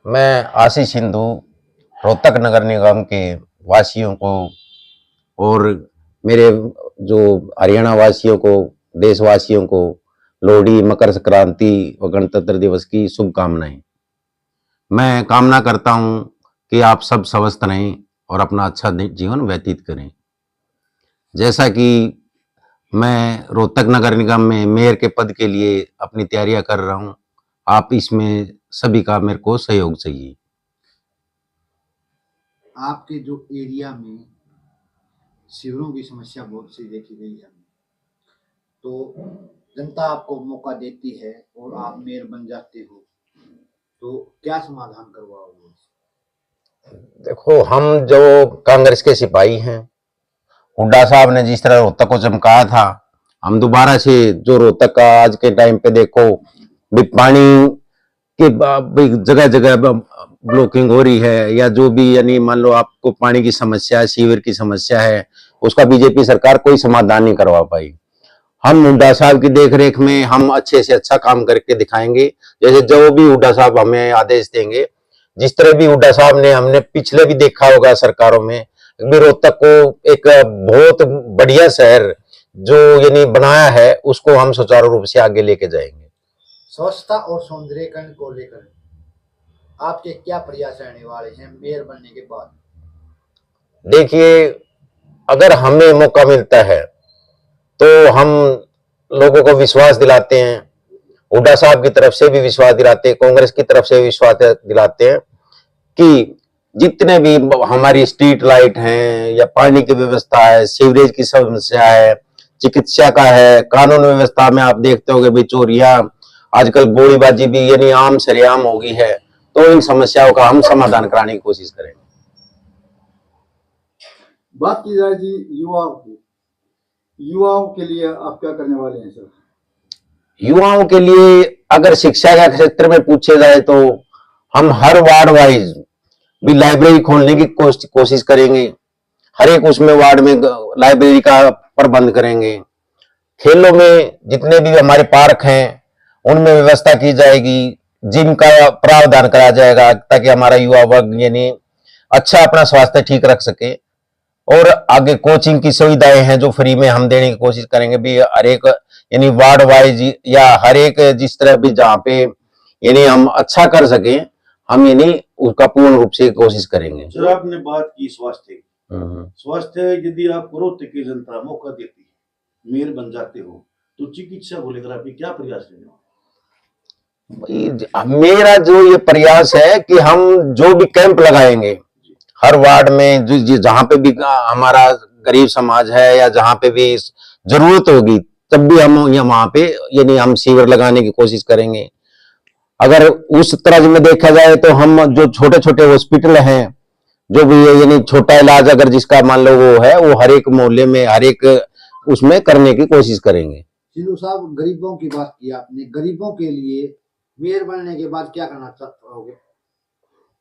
मैं आशीष हिंदू रोहतक नगर निगम के वासियों को और मेरे जो हरियाणा वासियों को, देशवासियों को लोहड़ी, मकर संक्रांति और गणतंत्र दिवस की शुभकामनाएं। मैं कामना करता हूं कि आप सब स्वस्थ रहें और अपना अच्छा जीवन व्यतीत करें। जैसा कि मैं रोहतक नगर निगम में मेयर के पद के लिए अपनी तैयारियां कर रहा हूं, आप इसमें सभी का मेरे को सहयोग चाहिए। आपके जो एरिया में शिविरों की समस्या बहुत सी देखी गई है, तो जनता आपको मौका देती है और आप मेयर बन जाते हो, तो क्या समाधान करवाओगे? देखो, हम जो कांग्रेस के सिपाही हैं, हुड्डा साहब ने जिस तरह रोहतक को चमकाया था, हम दोबारा से जो रोहतक का आज के टाइम पे देखो भी पानी की जगह जगह ब्लॉकिंग हो रही है, या जो भी यानी मान लो आपको पानी की समस्या है, सीवर की समस्या है, उसका बीजेपी सरकार कोई समाधान नहीं करवा पाई। हम हुड्डा साहब की देखरेख में हम अच्छे से अच्छा काम करके दिखाएंगे। जैसे जो भी हुड्डा साहब हमें आदेश देंगे, जिस तरह भी हुड्डा साहब ने, हमने पिछले भी देखा होगा सरकारों में भी, रोहतक को एक बहुत बढ़िया शहर जो यानी बनाया है, उसको हम सुचारू रूप से आगे लेके जाएंगे। स्वच्छता और सौंदर्यीकरण को लेकर आपके क्या प्रयास रहने वाले हैं मेयर बनने के बाद? देखिए, अगर हमें मौका मिलता है तो हम लोगों को विश्वास दिलाते हैं, हुड्डा साहब की तरफ से भी विश्वास दिलाते हैं, कांग्रेस की तरफ से विश्वास दिलाते हैं कि जितने भी हमारी स्ट्रीट लाइट हैं, या पानी की व्यवस्था है, सीवरेज की समस्या है, चिकित्सा का है, कानून व्यवस्था में आप देखते होंगे भी चोरियां, आजकल गोलीबाजी भी यानी आम सरेआम हो गई है, तो इन समस्याओं का हम समाधान कराने की कोशिश करेंगे। बात की जाए जी युवाओं की, युवाओं के लिए आप क्या करने वाले हैं सर? युवाओं के लिए अगर शिक्षा के क्षेत्र में पूछे जाए तो हम हर वार्ड वाइज भी लाइब्रेरी खोलने की कोशिश करेंगे। हर एक उसमें वार्ड में लाइब्रेरी का प्रबंध करेंगे। खेलों में जितने भी हमारे पार्क हैं उनमें व्यवस्था की जाएगी, जिम का प्रावधान करा जाएगा ताकि हमारा युवा वर्ग यानी अच्छा अपना स्वास्थ्य ठीक रख सके। और आगे कोचिंग की सुविधाएं हैं जो फ्री में हम देने की कोशिश करेंगे भी, हर एक यानी वार्ड वाइज या हर एक जिस तरह भी जहाँ पे यानी हम अच्छा कर सके, हम यानी उसका पूर्ण रूप से कोशिश करेंगे। सर, आपने बात की स्वास्थ्य की। स्वास्थ्य यदि आप रोहतक की जनता मौका देती है, मेयर बन जाते हो, तो चिकित्सा को लेकर आपके क्या प्रयास रहने? मेरा जो ये प्रयास है कि हम जो भी कैंप लगाएंगे हर वार्ड में, जहां पे भी हमारा गरीब समाज है या जहां पे भी जरूरत होगी, तब भी हम वहां पे यानी हम सीवर लगाने की कोशिश करेंगे। अगर उस तरह में देखा जाए तो हम जो छोटे छोटे हॉस्पिटल हैं, जो भी यानी छोटा इलाज अगर जिसका मान लो वो है, वो हर एक मोहल्ले में हर एक उसमें करने की कोशिश करेंगे। सिद्धू साहब, गरीबों की बात की आपने, गरीबों के लिए मेयर बनने के बाद क्या करना चाहोगे?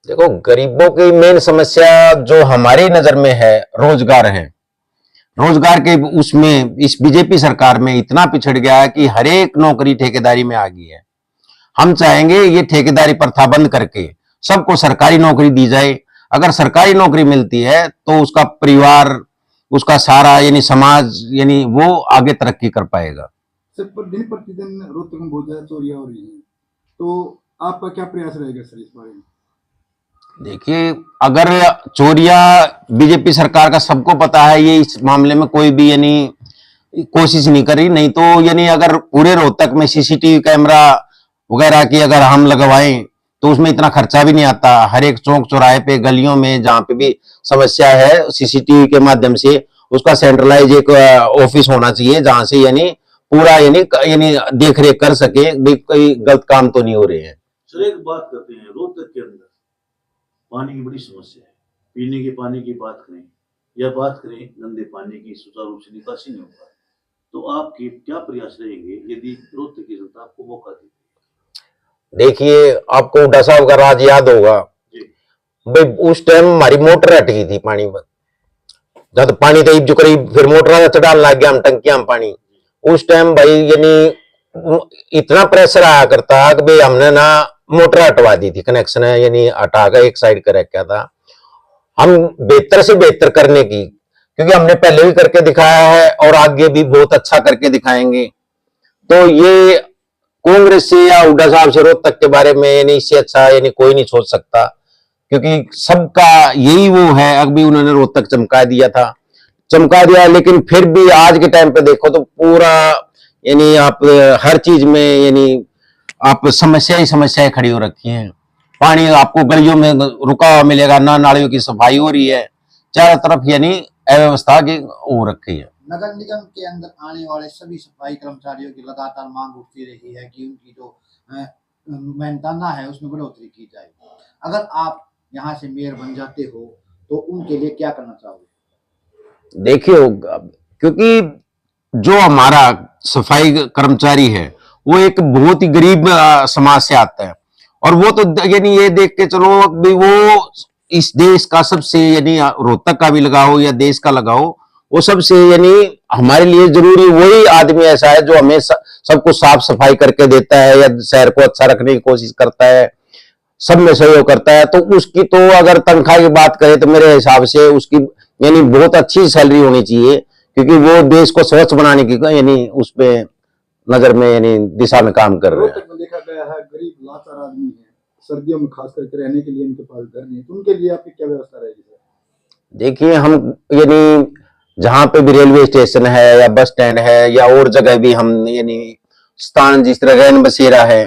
देखो, गरीबों की मेन समस्या जो हमारी नजर में है रोजगार है। रोजगार के उसमें इस बीजेपी सरकार में इतना पिछड़ गया है कि हर एक नौकरी ठेकेदारी में आ गई है। हम चाहेंगे ये ठेकेदारी प्रथा बंद करके सबको सरकारी नौकरी दी जाए। अगर सरकारी नौकरी मिलती है तो उसका परिवार, उसका सारा यानी समाज यानी वो आगे तरक्की कर पाएगा। सर, दिन प्रतिदिन रोहतक में बहुत ज्यादा चोरियां हो रही है, तो आपका क्या प्रयास रहेगा सर इस बारे में? देखिए, अगर चोरियां बीजेपी सरकार का सबको पता है, ये इस मामले में कोई भी यानी कोशिश नहीं करी। नहीं तो यानी अगर पूरे रोहतक में सीसीटीवी कैमरा वगैरह की अगर हम लगवाएं तो उसमें इतना खर्चा भी नहीं आता। हर एक चौक चौराहे पे, गलियों में जहां पे भी समस्या है, सीसीटीवी के माध्यम से उसका सेंट्रलाइज एक ऑफिस होना चाहिए जहां से यानी पूरा यानी देख रेख कर सके, कोई गलत काम तो नहीं हो रहे हैं। सर, एक बात करते हैं, रोहतक के अंदर पानी की बड़ी समस्या है। पीने के पानी की बात करें या बात करें गंदे पानी की, सुचारू रूप से निकासी नहीं होगा, तो आपके क्या प्रयास रहेंगे यदि रोहतक की जनता आपको मौका देती? देखिए, आपको हुड्डा साहब का राज याद होगा भाई, उस टाइम हमारी मोटर हट गई थी पानी पर, जब पानी तो जो करीब फिर मोटर चढ़ाने लग गया हम टंकियां पानी। उस टाइम भाई यानी इतना प्रेशर आया करता कि भाई हमने ना मोटर हटवा दी थी, कनेक्शन है यानी हटा कर एक साइड कर रखा था। हम बेहतर से बेहतर करने की, क्योंकि हमने पहले भी करके दिखाया है और आगे भी बहुत अच्छा करके दिखाएंगे। तो ये कांग्रेस से या हुड्डा साहब से रोहतक के बारे में यानी इससे अच्छा यानी कोई नहीं सोच सकता, क्योंकि सबका यही वो है। अभी उन्होंने रोहतक चमका दिया, लेकिन फिर भी आज के टाइम पे देखो तो पूरा यानी आप हर चीज में यानी आप समस्याएं खड़ी हो रखी हैं। पानी आपको गलियों में रुका हुआ मिलेगा, ना नालियों की सफाई हो रही है, चारों तरफ यानी अव्यवस्था की हो रखी है। नगर निगम के अंदर आने वाले सभी सफाई कर्मचारियों की लगातार मांग उठती रही है कि उनकी जो मेहनताना है उसमें बढ़ोतरी की जाए। अगर आप यहाँ से मेयर बन जाते हो तो उनके लिए क्या करना चाहोगे? देखिए, क्योंकि जो हमारा सफाई कर्मचारी है वो एक बहुत ही गरीब समाज से आता है, और वो तो यानी ये देख के चलो भी वो इस देश का सबसे यानी रोहतक का भी लगाओ या देश का लगाओ, वो सबसे यानी हमारे लिए जरूरी वही आदमी ऐसा है जो हमें सब कुछ साफ सफाई करके देता है या शहर को अच्छा रखने की कोशिश करता है, सब में सहयोग करता है। तो उसकी तो अगर तनख्वाह की बात करें तो मेरे हिसाब से उसकी यानी बहुत अच्छी सैलरी होनी चाहिए, क्योंकि वो देश को स्वच्छ बनाने की यानी उस पे नजर में यानी दिशा में काम कर रहे हैं। रोहतक में देखा गया है गरीब लाचार आदमी है, सर्दियों में खास करके रहने के लिए इनके पास घर नहीं है, तो उनके लिए आपकी क्या व्यवस्था रहेगी सर? देखिए, हम यानी जहां पे भी रेलवे स्टेशन है या बस स्टैंड है या और जगह भी हम यानी स्थान जिस तरह रैन बसेरा है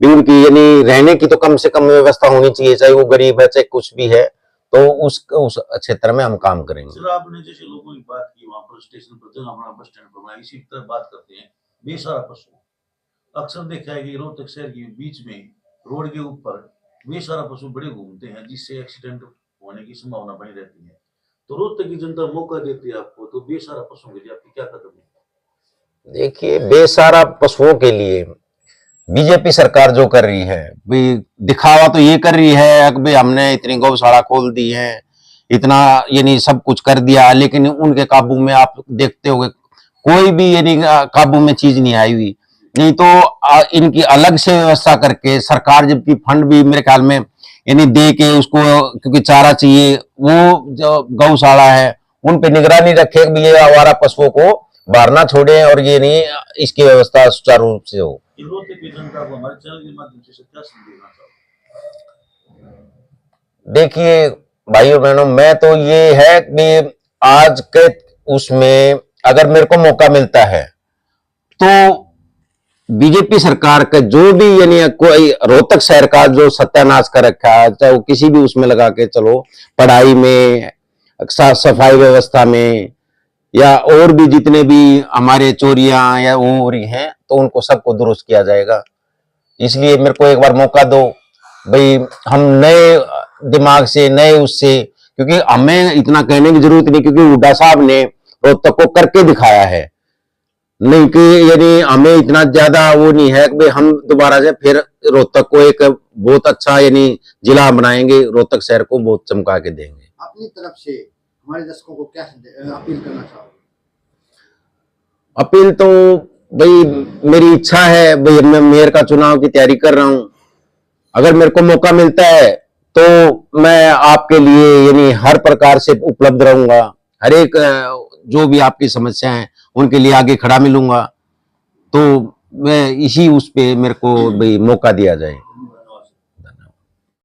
भी उनकी यानी रहने की तो कम से कम व्यवस्था होनी चाहिए, चाहे वो गरीब है चाहे कुछ भी है, तो उस क्षेत्र में हम काम करेंगे। सर आपने जैसे लोगों की बात की वहां पर स्टेशन पर जगह बना, बस स्टैंड पर बना, इसी तरह बात करते हैं बेसहारा पशु। अक्सर देखा है कि रोहतक शहर के बीच में रोड के ऊपर बेसहारा पशु बड़े घूमते हैं, जिससे एक्सीडेंट होने की संभावना बनी रहती है। तो रोहतक की जनता मौका देती है आपको, तो बेसहारा पशुओं के लिए आपकी क्या कदम है? देखिए, बेसहारा पशुओं के लिए बीजेपी सरकार जो कर रही है भी दिखावा तो ये कर रही है कि भाई हमने इतनी गौशाला खोल दी है, इतना यानी सब कुछ कर दिया, लेकिन उनके काबू में आप देखते होंगे कोई भी यानी काबू में चीज नहीं आई हुई। नहीं तो इनकी अलग से व्यवस्था करके सरकार जबकि फंड भी मेरे ख्याल में यानी दे के उसको, क्योंकि चारा चाहिए, वो जो गौशाला है उन पे निगरानी रखे कि ये आवारा पशुओं को बाहर ना छोड़े और ये नहीं इसकी व्यवस्था सुचारू रूप से हो। रोहतक की जनता को हमारे चैनल के माध्यम से क्या संदेश देना चाहोगे? देखिए भाइयों बहनों, मैं तो ये है कि आज के उसमें अगर मेरे को मौका मिलता है तो बीजेपी सरकार का जो भी यानी कोई रोहतक शहर का जो सत्यानाश कर रखा है, चाहे वो किसी भी उसमें लगा के चलो, पढ़ाई में, साफ सफाई व्यवस्था में, या और भी जितने भी हमारे चोरियां या वो हो रही हैं, तो उनको सबको दुरुस्त किया जाएगा। इसलिए मेरे को एक बार मौका दो भाई, हम नए दिमाग से नए उससे, क्योंकि हमें इतना कहने की जरूरत नहीं, क्योंकि हुड्डा साहब ने रोहतक को करके दिखाया है, नहीं कि यानी हमें इतना ज्यादा वो नहीं है कि भाई हम दोबारा से फिर रोहतक को एक बहुत अच्छा यानी जिला बनाएंगे, रोहतक शहर को बहुत चमका के देंगे। अपनी तरफ से हमारे दर्शकों को क्या अपील करना चाहोगे? अपील तो भाई मेरी इच्छा है भाई, मैं मेयर का चुनाव की तैयारी कर रहा हूं, अगर मेरे को मौका मिलता है तो मैं आपके लिए यानी हर प्रकार से उपलब्ध रहूंगा, हर एक जो भी आपकी समस्या है उनके लिए आगे खड़ा मिलूंगा। तो मैं इसी उस पे मेरे को भाई मौका दिया जाए।